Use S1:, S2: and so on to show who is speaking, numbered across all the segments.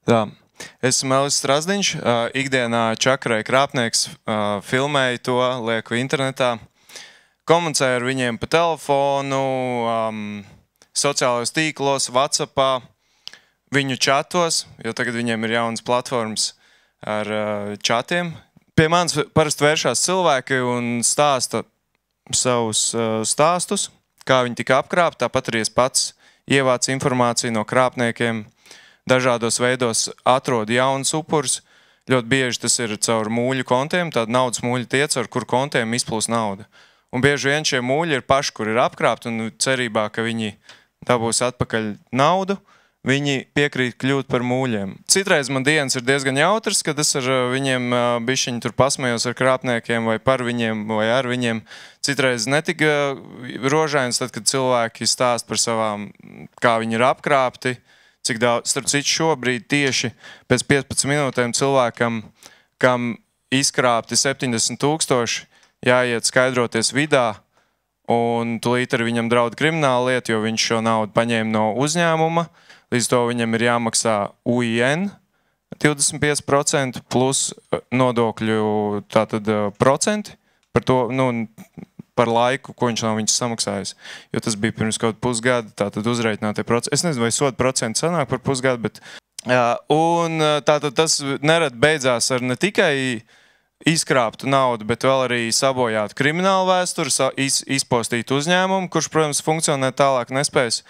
S1: Tā. Esmu Elvis Strasdiņš, ikdienā čakarai krāpnieks, filmēju to, lieku internetā, komunicēju ar viņiem pa telefonu, sociālajos tīklos, WhatsAppā, viņu čatos, jo tagad viņiem ir jaunas platformas ar čatiem. Pie manis parasti vēršās cilvēki un stāsta savus stāstus, kā viņi tika apkrāpti, tāpat arī es pats ievācu informāciju no krāpniekiem, dažādos veidos atrod jaunus upurus. Ļoti bieži tas ir caur mūļu kontiem, tāda naudas mūļu tie, caur kur kontiem izplūst nauda. Un bieži vien šie mūļi ir paši, kur ir apkrāpti, un cerībā, ka viņi dabūs atpakaļ naudu, viņi piekrīt kļūt par mūļiem. Citreiz man dienas ir diezgan jautrs, kad es ar viņiem bišķiņi tur pasmējos ar krāpniekiem vai par viņiem vai ar viņiem. Citreiz netika rožains, tad, kad cilvēki stāst par savām, kā viņi ir apkrāpti, cik daudz, starp citu šobrīd tieši pēc 15 minūtēm cilvēkam, kam izkrāpti 70 000, jāiet skaidroties vidā, un tūlīt arī viņam draud krimināla lieta, jo viņš šo naudu paņēma no uzņēmuma, līdz to viņam ir jāmaksā UIN 25% plus nodokļu tātad procenti par to, par laiku, ko viņš nav viņus samaksājis. Jo tas bija pirms kaut pusgada, tātad uzreitinātie procenti. Es nezinu, vai soda procenti sanāk par pusgadu, bet... Un tātad tas nerad beidzās ar ne tikai izkrāptu naudu, bet vēl arī sabojātu kriminālu vēsturi, izpostītu uzņēmumu, kurš, protams, funkcionē tālāk nespējas.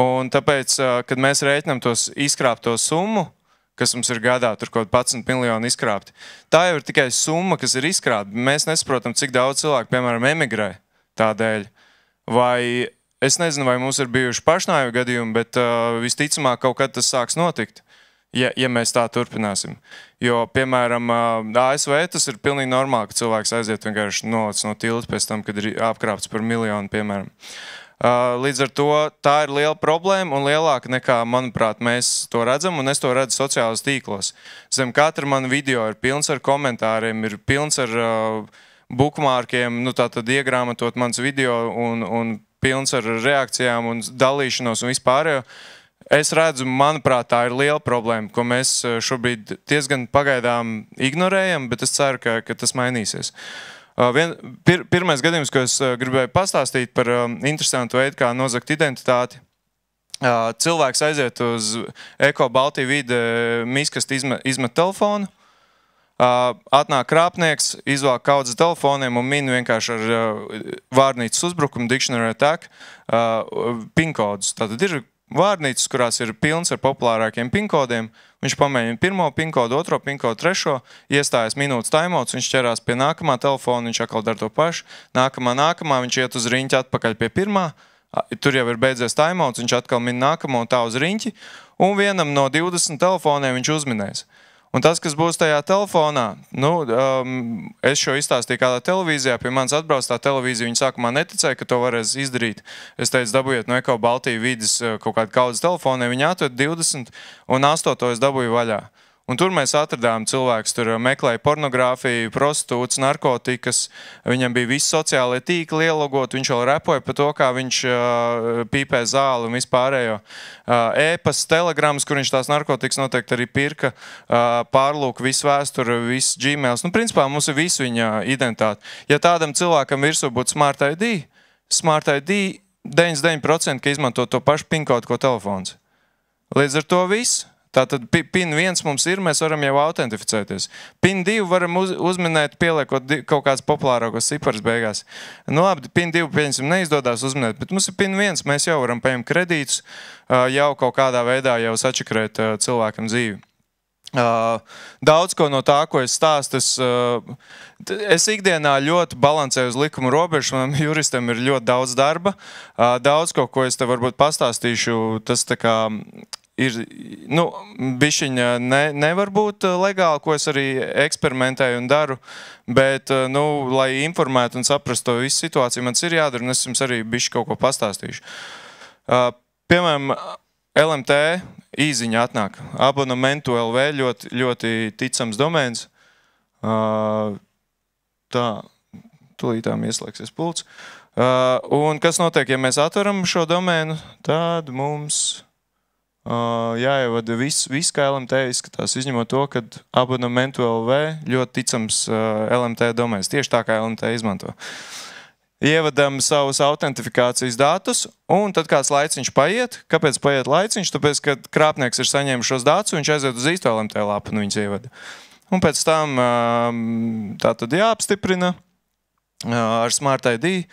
S1: Un tāpēc, kad mēs rēķinām tos izkrāpto summu, kas mums ir gadā, tur kaut 11 miljoni izkrāpti. Tā jau ir tikai summa, kas ir izkrāpta. Mēs nesaprotam, cik daudz cilvēku, piemēram, emigrē tādēļ. Vai, es nezinu, vai mums ir bijuši pašnāju gadījumi, bet visticamāk kaut kad tas sāks notikt, ja mēs tā turpināsim. Jo, piemēram, ASV tas ir pilnīgi normāli, ka cilvēks aiziet vienkārši nolec no tilta pēc tam, kad ir apkrāpts par miljonu, piemēram. Līdz ar to tā ir liela problēma un lielāka nekā, manuprāt, mēs to redzam, un es to redzu sociālos tīklos. Zem katra man video ir pilns ar komentāriem, ir pilns ar bookmarkiem, tātad iegrāmatot mans video un pilns ar reakcijām un dalīšanos un vispārējo. Es redzu, manuprāt, tā ir liela problēma, ko mēs šobrīd diezgan pagaidām ignorējam, bet es ceru, ka tas mainīsies. Pirmais gadījums, ko es gribēju pastāstīt par interesantu veidu, kā nozagt identitāti. Cilvēks aiziet uz Eko Baltija vide miskasti izmet telefonu, atnāk krāpnieks, izvāk kaudzes telefoniem un min vienkārši ar vārnīcas uzbrukumu, dictionary attack, pinkodus. Tātad ir vārnīcas, kurās ir pilns ar populārākiem pinkodiem. Viņš pamēģina pirmo pinkodu, otro pinkodu, trešo, iestājas minūtes timeouts, viņš ķerās pie nākamā telefona, viņš atkal dara to pašu. Nākamā, viņš iet uz riņķi atpakaļ pie pirmā, tur jau ir beidzies timeouts, viņš atkal min nākamo un tā uz riņķi, un vienam no 20 telefoniem viņš uzminēs. Un tas, kas būs tajā telefonā, es šo izstāstīju kādā televīzijā, pie manis atbrauc tā televīzija, viņi sākumā neticēja, ka to varēs izdarīt. Es teicu, dabūjiet no Eko Baltija vides kaut kādu kaudzes telefoniem, viņi atved 20 un 8 es dabūju vaļā. Un tur mēs atradām cilvēkus, tur meklēja pornogrāfiju, prostitūts, narkotikas, viņam bija visi sociālie tīkli ielogot, viņš vēl repoja par to, kā viņš pīpē zāli un vispārējo. E-pas, telegrams, kur viņš tās narkotikas noteikti arī pirka, pārlūk visu vēsturi, visu Gmails. Principā mums ir visu viņa identitāte. Ja tādam cilvēkam virsū būtu Smart ID 99%, ka izmanto to pašu pinkodu, ko telefons. Līdz ar to viss. Tātad PIN 1 mums ir, mēs varam jau autentificēties. PIN 2 varam uzminēt, pieliekot kaut kāds populārākos ciparus beigās. Labi, PIN 2 pieņemsim neizdodās uzminēt, bet mums ir PIN 1, mēs jau varam paņemt kredītus, jau kaut kādā veidā jau sačakarēt cilvēkam dzīvi. Daudz ko no tā, ko es stāstu, es ikdienā ļoti balansēju uz likumu robežu, manam juristam ir ļoti daudz darba. Daudz ko es te varbūt pastāstīšu, tas tā kā ir, bišķiņa nevar būt legāli, ko es arī eksperimentēju un daru, bet, lai informētu un saprastu to visu situāciju, man ir jādara, un es jums arī bišķi kaut ko pastāstīšu. Piemēram, LMT īziņa atnāk, abonementu LV, ļoti ticams domēns. Tā, tūlītām ieslēgsies pults. Un kas notiek, ja mēs atveram šo domēnu, tad mums jāievada viss, kā LMT izskatās, izņemot to, ka abonementu LV ļoti ticams LMT domēs, tieši tā kā LMT izmanto. Ievadam savus autentifikācijas datus, un tad kāds laiciņš paiet. Kāpēc paiet laiciņš? Tāpēc, ka krāpnieks ir saņēmis šos datus, viņš aiziet uz īsto LMT lapu, un viņus ievada. Un pēc tam tā tad jāapstiprina ar Smart ID.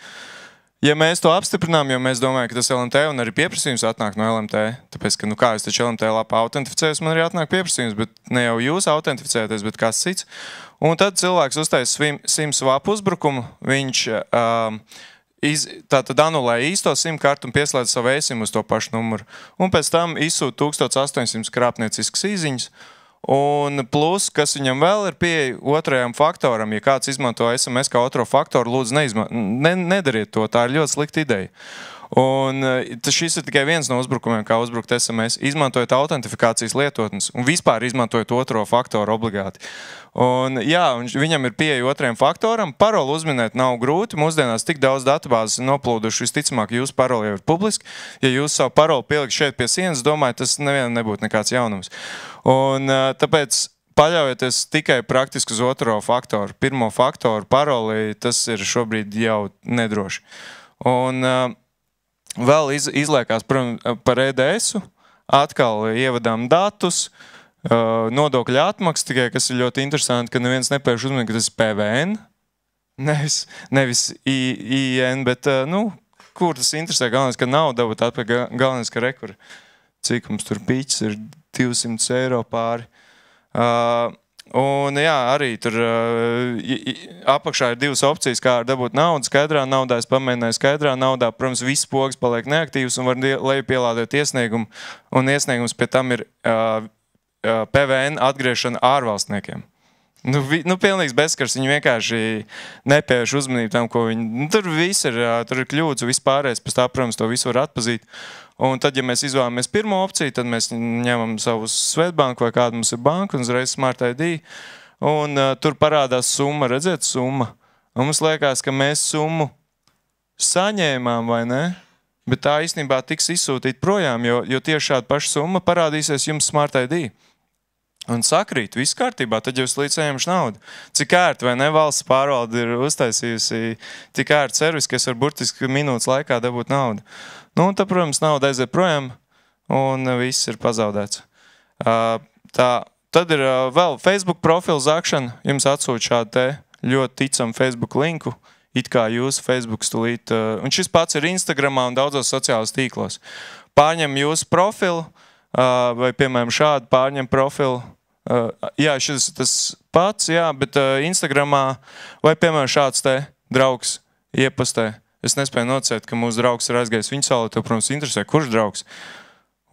S1: Ja mēs to apstiprinām, jo mēs domājam, ka tas LMT un arī pieprasījums atnāk no LMT, tāpēc, ka, kā es taču LMT lapā autentificējos, man arī atnāk pieprasījums, bet ne jau jūs autentificēties, bet kāds cits. Un tad cilvēks uztaisa SIM swap uzbrukumu, viņš tātad anulē īsto SIM kartu un pieslēdz savu eSIM uz to pašu numuru. Un pēc tam izsūta 1800 krāpnieciskas īziņas. Un plus, kas viņam vēl ir pieeja otrajam faktoram, ja kāds izmanto SMS kā otro faktoru, lūdzu nedariet to, tā ir ļoti slikta ideja. Un šis ir tikai viens no uzbrukumiem, kā uzbrukt SMS, izmantojot autentifikācijas lietotnes un vispār izmantojot otro faktoru obligāti. Un jā, un viņam ir pieeja otrajam faktoram, paroli uzminēt nav grūti, mūsdienās tik daudz datubāzes noplūduši, visticamāk jūsu paroli jau ir publiski. Ja jūs savu paroli pielikt šeit pie sienas, domāju, tas nevienam nebūtu nekāds jaunums. Un tāpēc paļaujieties tikai praktiski uz otro faktoru. Pirmo faktoru paroli, tas ir šobrīd jau nedroši. Un vēl izliekās par EDS-u, atkal ievadām datus, nodokļu atmaksu, tikai kas ir ļoti interesanti, ka neviens nepērš uzmanīt, ka tas ir PVN, nevis IN, bet, kur tas interesē, galvenais, ka nav dabūt atpakaļ, galvenais, ka rekur, cik mums tur pīķis ir 200 eiro pāri. Un jā, arī tur apakšā ir divas opcijas, kā dabūt naudu. Skaidrā naudā es pamēģināju skaidrā naudā. Protams, viss pogas paliek neaktīvs un var lejupielādēt iesniegumu. Un iesniegums pie tam ir PVN atgriešana ārvalstniekiem. Pilnīgs bezskars, viņi vienkārši nepievērš uzmanību tam, ko viņi... Tur viss ir, tur ir kļūdas, viss pārējais, pēc tā, protams, to visu var atpazīt. Un tad, ja mēs izvēlamies pirmo opciju, tad mēs ņemam savu Svetbanku vai kādu mums ir banka un uzreiz Smart ID. Un tur parādās summa, redziet, summa. Un mums liekas, ka mēs summu saņēmām, vai ne? Bet tā īstenībā tiks izsūtīt projām, jo tieši šāda paša summa parādīsies jums Smart ID. Un sakrīt, viss kārtībā, tad jūs līdz saņemšu naudu. Cik ērti, vai ne, valsts pārvalde ir uztaisījusi tik ērti servis, ka es varu burtiski minūtes laikā dabūt naudu. Un tad, protams, nauda aiziet projām, un viss ir pazaudēts. Tad ir vēl Facebook profilu zākšana. Jums atsūt šādu te ļoti ticamu Facebook linku, it kā jūsu Facebook stulīt. Un šis pats ir Instagramā un daudzos sociālos tīklos. Pārņem jūsu profilu, vai, piemēram, šādu pārņem profilu. Jā, šis tas pats, jā, bet Instagramā, vai, piemēram, šāds te draugs iepastē. Es nespēju nocēt, ka mūsu draugs ir aizgājis viņa saulē, tev, protams, interesē, kurš draugs.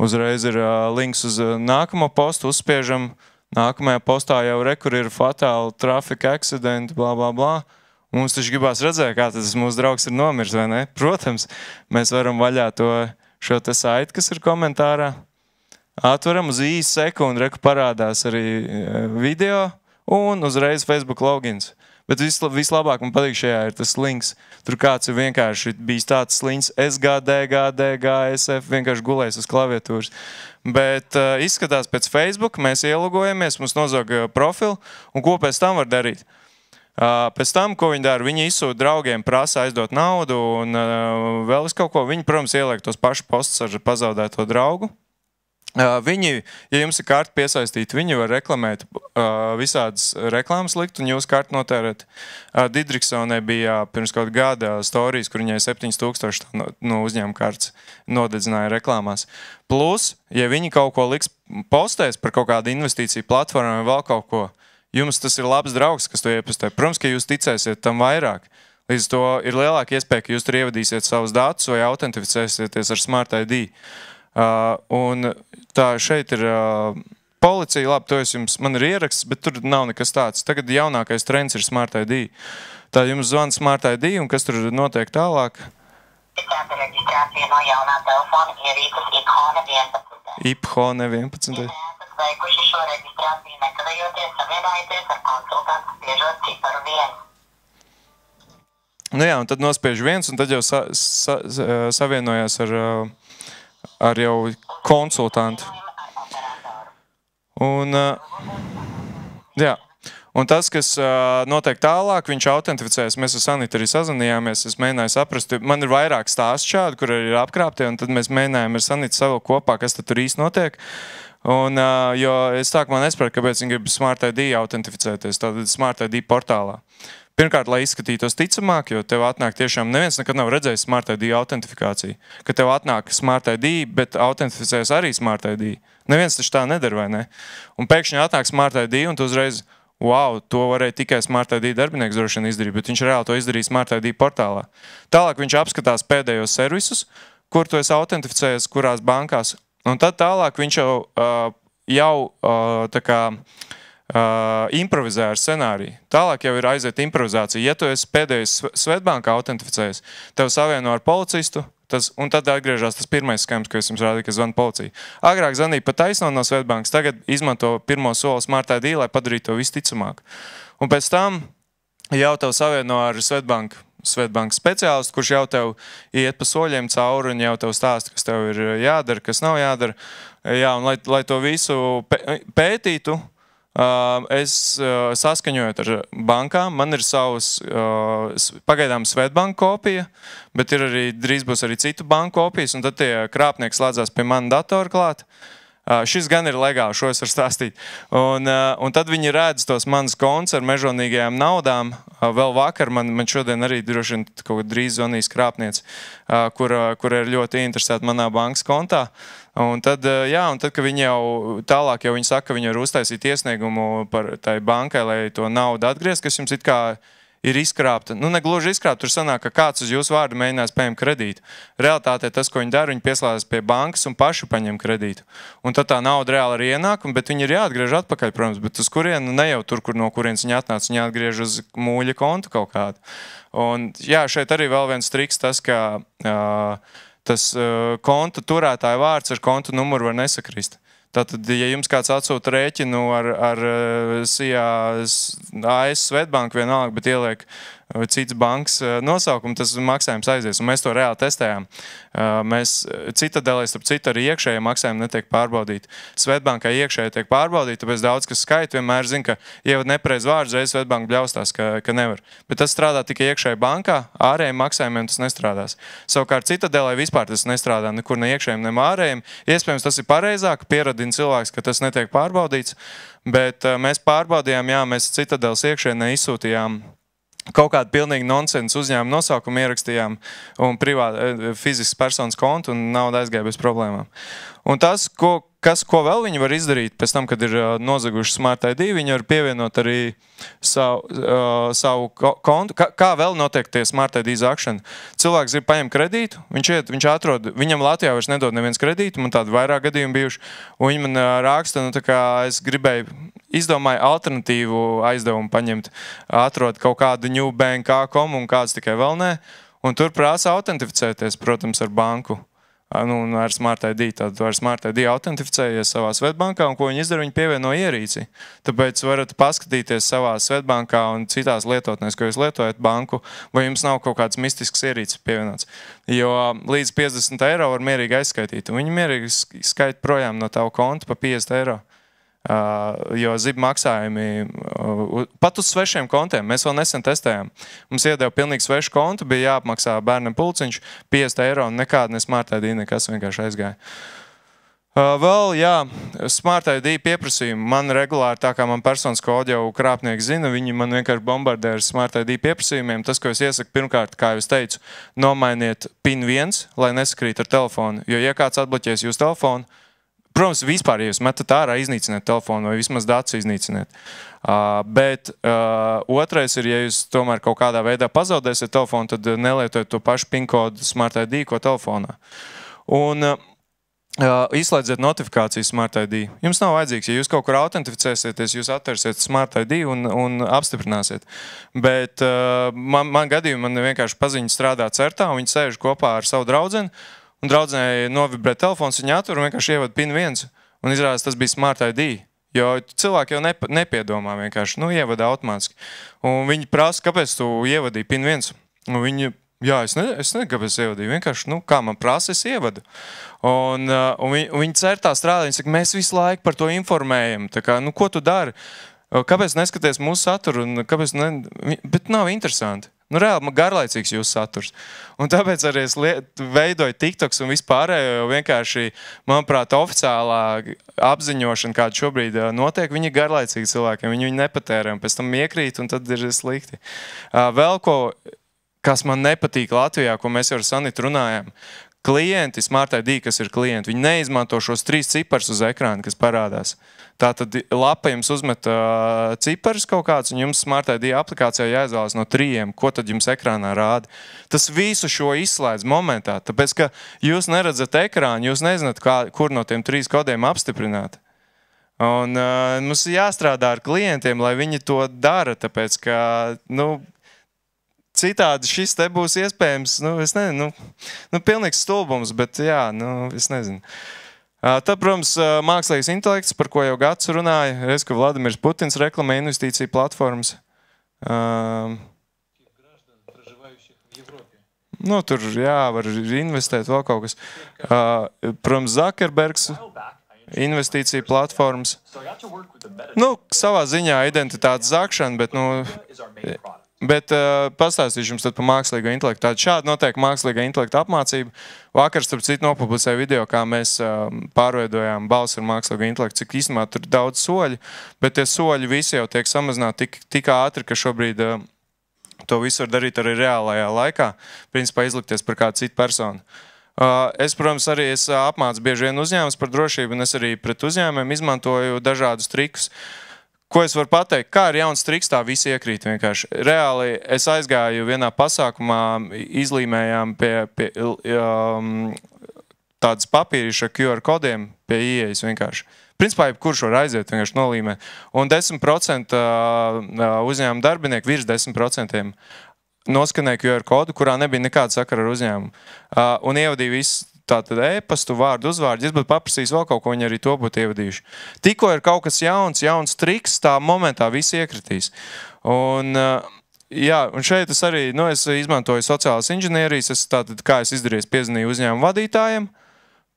S1: Uzreiz ir links uz nākamo postu, uzspiežam, nākamajā postā jau rekur ir fatāli traffic accident, blā, blā, blā. Mums taču gribās redzēt, kā tas mūsu draugs ir nomirs, vai ne? Protams, mēs varam vaļā šo te saiti, kas ir komentārā. Atveram uz īsu sekundi, reku parādās arī video un uzreiz Facebook logins. Bet vislabāk man patīk šajā ir tas links. Tur kāds ir vienkārši bijis tāds sliņas SGDGDGSF, vienkārši gulējis uz klaviatūras. Bet izskatās pēc Facebook, mēs ielogojamies, mums nozog profilu, un ko pēc tam var darīt? Pēc tam, ko viņi dara, viņi izsūta draugiem, prasa aizdot naudu un vēl kaut ko. Viņi, protams, ieliek tos pašu postus ar pazaudēto draugu. Viņi, ja jums ir karta piesaistīta, viņi var reklamēt visādas reklāmas likt un jūs kartu notērēt. Didriksonē bija pirms kaut gada storijas, kur viņai 7000 no uzņēmuma kartas nodedzināja reklāmās. Plus, ja viņi kaut ko liks postēs par kaut kādu investīciju platformu vai vēl kaut ko, jums tas ir labs draugs, kas to iepastē. Protams, ka jūs ticēsiet tam vairāk. Līdz to ir lielāka iespēja, ka jūs tur ievadīsiet savus datus vai autentificēsieties ar Smart ID. Un tā šeit ir policija, labi, to man ir ieraksts, bet tur nav nekas tāds. Tagad jaunākais trends ir Smart ID. Tā jums zvana Smart ID, un kas tur notiek tālāk?
S2: Reģistrācija no jaunā telefona ierīces IPHONE 11. Veikuši šo reģistrāciju nekavējoties savienojieties ar konsultantu spiežot ciparu 1.
S1: Nu jā, un tad nospiež 1, un tad jau savienojās ar jau konsultanti. Un, jā. Un tas, kas notiek tālāk, viņš autentificēs. Mēs ar Sanitu arī sazvanījāmies, es mēģināju saprast, man ir vairāk stāstu šādi, kur ir apkrāpti, un tad mēs mēģinājām ar Sanitu savilkt kopā, kas tad tur īsti notiek. Un, jo es tā, ka man nesapratu, kāpēc viņi grib Smart ID autentificēties, tātad Smart ID portālā. Pirmkārt, lai izskatītos ticamāk, jo tev atnāk tiešām neviens nekad nav redzējis Smart ID autentifikāciju. Ka tev atnāk Smart ID, bet autentificējas arī Smart ID. Neviens taču tā nedara, vai ne? Un pēkšņi atnāk Smart ID, un tu uzreiz, wow, to varēja tikai Smart ID darbinieks droši vien izdarīt, bet viņš reāli to izdarīja Smart ID portālā. Tālāk viņš apskatās pēdējos servisus, kur tu esi autentificējies, kurās bankās. Un tad tālāk viņš jau tā kā improvizē ar scenāriju. Tālāk jau ir aiziet improvizācija. Ja tu esi pēdējais Svetbankā autentificējies, tev savieno ar policistu, un tad atgriežās tas pirmais skams, ko es jums rādīju, ka zvana policija. Agrāk zvanīja pa taisno no Svetbankas, tagad izmanto pirmo soli Smart ID, lai padarītu to visu ticamāk. Un pēc tam jau tev savieno ar Svetbankas speciālistu, kurš jau tev iet pa soļiem cauri un jau tev stāsta, kas tev ir jādara, kas nav jādara. Jā, un lai to visu pētītu, es saskaņojot ar bankām, man ir savs pagaidām Svetbanka kopija, bet ir arī, drīz būs arī citu banku kopijas, un tad tie krāpnieki slēdzās pie mana datora klāt. Šis gan ir legāli, šo es varu stāstīt. Un tad viņi redz tos manas konts ar mežonīgajām naudām. Vēl vakar man šodien arī droši vien kaut drīz zvanīs krāpniec, kur ir ļoti interesēta manā bankas kontā. Un tad, kad viņi jau tālāk jau viņi saka, ka viņi var uztaisīt iesniegumu par tai bankai, lai to naudu atgriezt, kas jums it kā ir izkrāpta. Nu, ne gluži izkrāpta, tur sanāk, ka kāds uz jūsu vārdu mēģinās paņemt kredītu. Realitātē tas, ko viņi dara, viņi pieslēdzas pie bankas un paši paņem kredītu. Un tad tā nauda reāli arī ienāk, bet viņi ir jāatgriež atpakaļ, protams, bet uz kurienu, ne jau tur, no kurienes viņi atnāca, viņi atgriež uz mūļa kontu kaut kādu. Un jā, šeit arī vēl viens triks tas, ka tas konta turētāja vārds ar kontu numuru var nesakrist. Tātad, ja jums kāds atsūta rēķinu ar AS Svetbanku vienalga, bet ieliek cits bankas nosaukumu, tas maksājums aizies. Un mēs to reāli testējām. Citadelē, starp citu, arī iekšējie maksājumi netiek pārbaudīti. Svetbankai iekšēji tiek pārbaudīti, tāpēc daudz, kas skaita, vienmēr zina, ka ievad nepareiz vārdu, reiz Svetbanka bļaustās, ka nevar. Bet tas strādā tikai iekšēji bankā, ārējiem maksājumiem tas nestrādās. Savukārt Citadelē vispār tas nestrādā nekur ne iekšējiem, ne ārējiem. Iespējams, tas ir pareizāk, pieradina cilvēks, ka tas netiek pārbaudīts, bet mēs pārbaudījām, mēs Citadeles iekšēnē izsūtījām kaut kādu pilnīgi nonsens uzņēmumu nosaukumu ierakstījām un fizisks personas kontu un nauda aizgāja bez problēmām. Un tas, ko vēl viņi var izdarīt pēc tam, kad ir nozaguši Smart ID, viņi var pievienot arī savu kontu. Kā vēl notiek tie Smart ID zākšana? Cilvēks grib paņemt kredītu, viņš atrod, viņam Latvijā vairs nedod neviens kredītu, man tādi vairāk gadījumi bijuši, un viņi man raksta, tā kā es izdomāju alternatīvu aizdevumu paņemt, atrod kaut kādu newbank.com un kāds tikai vēl nē, un tur prasa autentificēties, protams, ar banku. Un ar Smart ID. Tad ar Smart ID autentificējies savā Svetbankā, un ko viņi izdara, viņi pievieno ierīci. Tāpēc varat paskatīties savā Svetbankā un citās lietotnēs, ko jūs lietojat banku, vai jums nav kaut kāds mistisks ierīcis pievienots. Jo līdz 50 eiro var mierīgi aizskaitīt. Viņi mierīgi skaita projām no tavu konta pa 50 eiro. Jo zib maksājumi pat uz svešiem kontiem. Mēs vēl nesen testējām. Mums iedeva pilnīgi svešu kontu, bija jāapmaksā bērnam pulciņš 50 eiro un nekāda ne Smart ID, nekas vienkārši aizgāja. Vēl, Smart ID pieprasījumi. Man regulāri, tā kā man personas kodu jau krāpnieki zina, viņi man vienkārši bombardē ar Smart ID pieprasījumiem. Tas, ko es iesaku, pirmkārt, kā jūs teicu, nomainiet PIN 1, lai nesakrīt ar telefonu. Jo, ja kāds atbloķēs jūsu telefonu, protams, vispār, ja jūs metat ārā, iznīciniet telefonu vai vismaz datus iznīciniet. Bet otrais ir, ja jūs tomēr kaut kādā veidā pazaudēsiet telefonu, tad nelietojiet to pašu PIN kodu Smart ID, ko telefonā. Un izslēdziet notifikācijas Smart ID. Jums nav vajadzīgs, ja jūs kaut kur autentificēsieties, jūs atversiet Smart ID un apstiprināsiet. Bet man gadījumā man vienkārši paziņa strādā certā, un viņi sēž kopā ar savu draudzeni, un draudzenei novibrē telefons, viņa atver un vienkārši ievad PIN 1, un izrādās tas bija Smart ID. Jo cilvēki jau nepiedomā vienkārši, ievada automātiski. Un viņi prasa, kāpēc tu ievadīji PIN 1? Un viņi Jā, es nezinu, kāpēc es ievadīju. Vienkārši, kā man prasa, es ievadu. Un viņi cer tā strādā. Viņi saka, mēs visu laiku par to informējam. Tā kā, ko tu dari? Kāpēc neskaties mūsu saturu? Bet nav interesanti. Reāli garlaicīgs jūsu saturs. Un tāpēc arī es veidoju TikToks un vispārējo, jo vienkārši, manuprāt, oficiālā apziņošana, kāda šobrīd notiek, viņi ir garlaicīgi cilvēkiem. Viņi nepatērē un pēc tam iekrīt, un tad ir slikti. Vēl ko, kas man nepatīk Latvijā, ko mēs jau ar Sanitu runājām, klienti, Smart ID, kas ir klienti, viņi neizmanto šos 3 ciparus uz ekrāna, kas parādās. Tātad lapa jums uzmet ciparus kaut kāds, un jums Smart ID aplikācijā jāizvēlas no 3, ko tad jums ekrānā rāda. Tas visu šo izslēdz momentā, tāpēc, ka jūs neredzat ekrānu, jūs nezināt, kur no tiem 3 kodiem apstiprināt. Un mums ir jāstrādā ar klientiem, lai viņi to dara, tāpēc, ka, citādi šis te būs iespējams, es nezinu, pilnīgs stulbums, bet jā, es nezinu. Tad, protams, mākslīgais intelekts, par ko jau Gats runāja, ka Vladimirs Putins reklamē investīciju platformas. Tur, jā, var investēt vēl kaut kas. Protams, Zuckerbergs investīciju platformas. Savā ziņā identitātes zākšana, bet pastāstīšu jums tad par mākslīgo intelektu. Tāda šāda notiek mākslīgā intelekta apmācība. Vakar, starp citu, nopublicēju video, kā mēs pārveidojām balsi ar mākslīgo intelektu, cik īstenībā tur ir daudz soļi, bet tie soļi visi jau tiek samazināti tik ātri, ka šobrīd to visu var darīt arī reālajā laikā, principā izlikties par kādu citu personu. Es, protams, arī apmācu bieži vien uzņēmumus par drošību, un es arī pret uzņēmumiem izmantoju dažādus trikus. Ko es varu pateikt? Kā ir jauns triks, tā visi iekrīt vienkārši. Reāli es aizgāju vienā pasākumā, izlīmējām pie tādas papīriša ar QR kodiem pie ieejas vienkārši. Principā, kurš var aiziet, vienkārši nolīmē. Un 10% uzņēmuma darbinieki, virs 10% noskanēja QR kodu, kurā nebija nekāda sakara ar uzņēmumu. Un ievadīja visu tātad e-pastu, vārdu, uzvārdu, ja būtu paprasījis vēl kaut ko, viņi arī to būtu ievadījuši. Tikko ir kaut kas jauns triks, tā momentā visi iekritīs. Un šeit es arī, es izmantoju sociālās inženierijas, kā es izdarīju, piezvanīju uzņēmumu vadītājiem,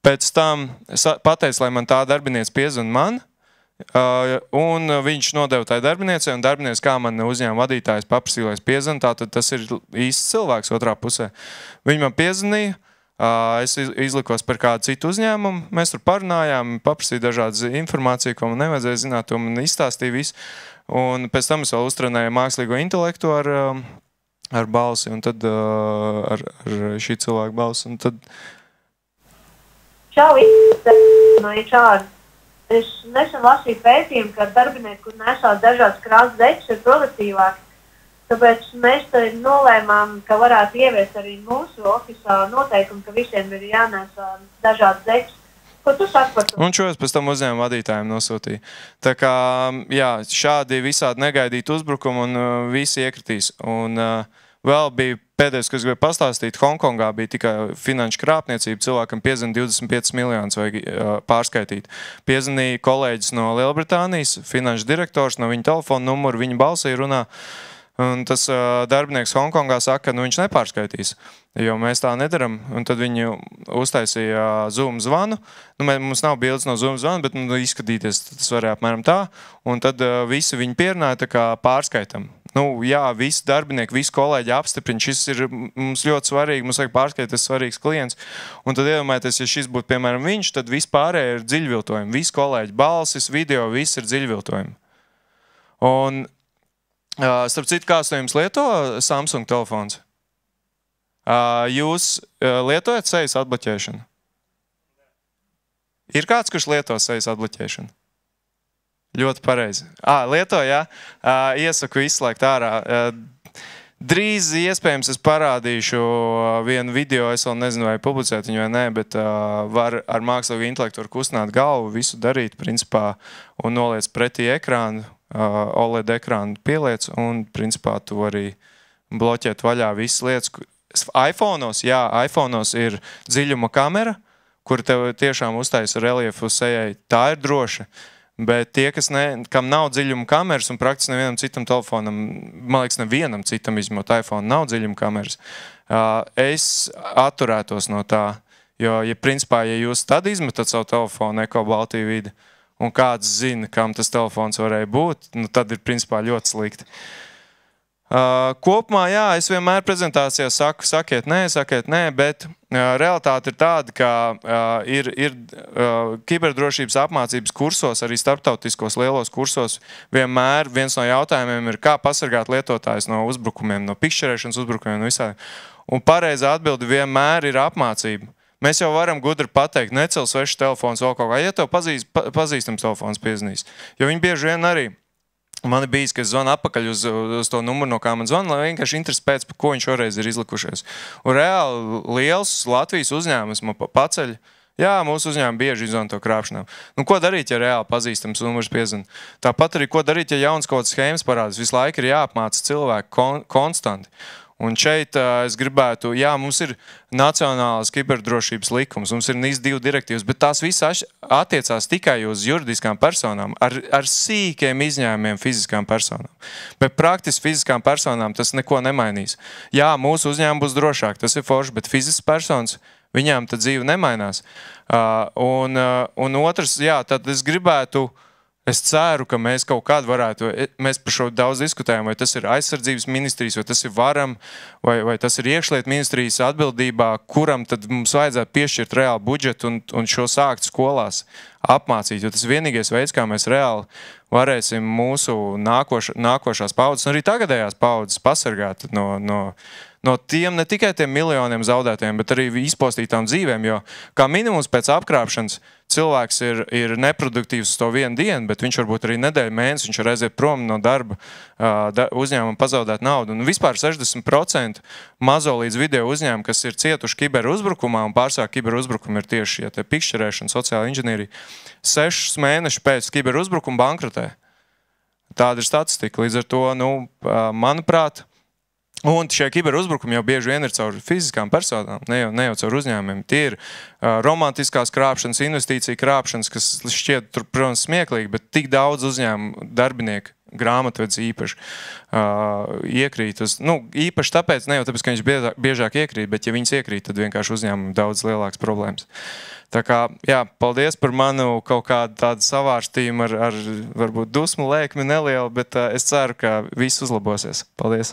S1: pēc tam pateicu, lai man tā darbiniece piezvan man, un viņš nodeva tai darbiniecei, un darbiniece, kā man uzņēmuma vadītājs paprasīja, lai es piezvanu, tātad tas ir īsts cilvēks otrā pusē. Viņi man piezvanīja, es izlikos par kādu citu uzņēmumu, mēs tur parunājām, paprasīju dažādas informāciju, ko man nevajadzēja zināt, to man izstāstīja visu. Un pēc tam es vēl uztrenēju mākslīgo intelektu ar balsi, un tad ar šī cilvēka balsi. Un tad...
S3: Čau, no HR. Es nesen lasīju pētījumu, ka darbinieki, kur nesās dažādas krāsas dečus, ir produktīvāki. Tāpēc mēs nolēmām, ka varētu ieviest arī mūsu ofisā noteikumu, ka visiem ir jānēsā dažādas dečus. Ko tu saki par to?
S1: Un šo es pēc tam uzņēmumu vadītājiem nosūtīju. Tā kā, jā, šādi visādi negaidīti uzbrukumi un visi iekritīs. Un vēl bija pēdējais, ko es gribēju pastāstīt, Hongkongā bija tikai finanšu krāpniecība, cilvēkam piezvanīja 25 miljonus vajag pārskaitīt. Piezvanīja kolēģis no Lielbritānijas, finanšu direktors, no viņa telefona numuru, viņa balsī runā. Un tas darbinieks Hongkongā saka, ka viņš nepārskaitīs, jo mēs tā nedaram. Un tad viņi uztaisīja Zoom zvanu. Mums nav bildes no Zoom zvanu, bet izskatīties tas varēja apmēram tā. Un tad visi viņi pierunāja tā kā pārskaitam. Jā, visi darbinieki, visi kolēģi apstiprina, šis ir mums ļoti svarīgi, mums vajag pārskaitīt, tas svarīgs klients. Un tad iedomājieties, ja šis būtu, piemēram, viņš, tad vispārēji ir dziļviltojumi. Visi kolēģi, balsis, video, viss ir dziļviltojumi. Un starp citu, kāds no jums lieto Samsung telefons? Jūs lietojat sejas atbloķēšanu? Ir kāds, kurš lieto sejas atbloķēšanu? Ļoti pareizi. Lieto, jā. Iesaku izslēgt ārā. Drīz iespējams es parādīšu vienu video, es vēl nezinu, vai publicēt viņu vai nē, bet var ar mākslīgu intelektu var kustināt galvu, visu darīt, principā, un noliec pretī ekrānu. OLED ekrānu pieliec un, principā, tu arī bloķēt vaļā visas lietas. iPhone'os, jā, iPhone'os ir dziļuma kamera, kur tev tiešām uztaisa reliefu sejai. Tā ir droša, Bet tie, kam nav dziļuma kameras un praktiski nevienam citam telefonam, man liekas, nevienam citam izņemot iPhone nav dziļuma kameras, es atturētos no tā. Jo, principā, ja jūs tad izmetat savu telefonu Eko Baltiju vidi un kāds zina, kam tas telefons varēja būt, tad ir principā ļoti slikti. Kopumā, jā, es vienmēr prezentācijā saku, sakiet nē, bet realitāte ir tāda, ka ir kiberdrošības apmācības kursos, arī starptautiskos lielos kursos, vienmēr viens no jautājumiem ir, kā pasargāt lietotājus no uzbrukumiem, no pikšķerēšanas uzbrukumiem, no visādiem. Un pareizā atbilde vienmēr ir apmācība. Mēs jau varam gudri pateikt, necel svešs telefons vēl kaut kā, ja tev pazīstams telefons piezinīs. Jo viņi bieži vien arī man ir bijis, ka es zvanu atpakaļ uz to numuru, no kā man zvanu, lai vienkārši interesi pēc, par ko viņš šoreiz ir izlikušies. Un reāli liels Latvijas uzņēmums man paceļ. Jā, mūsu uzņēmumi bieži izvana to krāpšanām. Ko darīt, ja reāli pazīstams numurs piezina? Tāpat arī, ko darīt, ja jauns kaut kāds schēmas parādās? Visu laiku ir jāapmāca cilvēki konstanti. Un šeit es gribētu, jā, mums ir nacionālās kiberdrošības likums, mums ir NIS2 direktīvas, bet tās visas attiecās tikai uz juridiskām personām, ar sīkiem izņēmumiem fiziskām personām. Bet praktiski fiziskām personām tas neko nemainīs. Jā, mūsu uzņēmumi būs drošāk, tas ir forši, bet fiziskas personas, viņām tad dzīve nemainās. Un otrs, jā, tad es gribētu, es ceru, ka mēs kaut kādu varētu, mēs par šo daudz diskutējam, vai tas ir aizsardzības ministrijas, vai tas ir varam, vai tas ir iekšliet ministrijas atbildībā, kuram tad mums vajadzētu piešķirt reāli budžetu un šo sākt skolās apmācīt, jo tas ir vienīgais veids, kā mēs reāli varēsim mūsu nākošās paudzes, un arī tagadējās paudzes pasargāt no tiem, ne tikai tiem miljoniem zaudētiem, bet arī izpostītām dzīvēm, jo kā minimums pēc apkrāpšanas cilvēks ir neproduktīvs uz to vienu dienu, bet viņš varbūt arī nedēļu mēnesi, viņš var aiziet prom no darba, uzņēmuma pazaudēt naudu. Un vispār 60% mazo līdz video uzņēmumu, kas ir cietuši kiberuzbrukumā, un pārsvarā kiberuzbrukumi ir tieši ja pikšķerēšana, sociāla inženierija, 6 mēnešus pēc kiberuzbrukuma bankrotē. Tāda ir statistika. Līdz ar to, manuprāt, un šie kiberuzbrukumi jau bieži vien ir caur fiziskām personām, ne jau caur uzņēmumiem. Tie ir romantiskās krāpšanas, investīcija krāpšanas, kas šķiet, protams, smieklīgi, bet tik daudz uzņēmumu darbinieku, grāmatvedis īpaši iekrīt. Īpaši tāpēc, ne jau tāpēc, ka viņš biežāk iekrīt, bet ja viņas iekrīt, tad vienkārši uzņēmumu daudz lielāks problēmas. Tā kā, jā, paldies par manu kaut kādu tādu savārstījumu ar varbūt dusmu lēkmi nelielu, bet es ceru, ka viss uzlabosies. Paldies!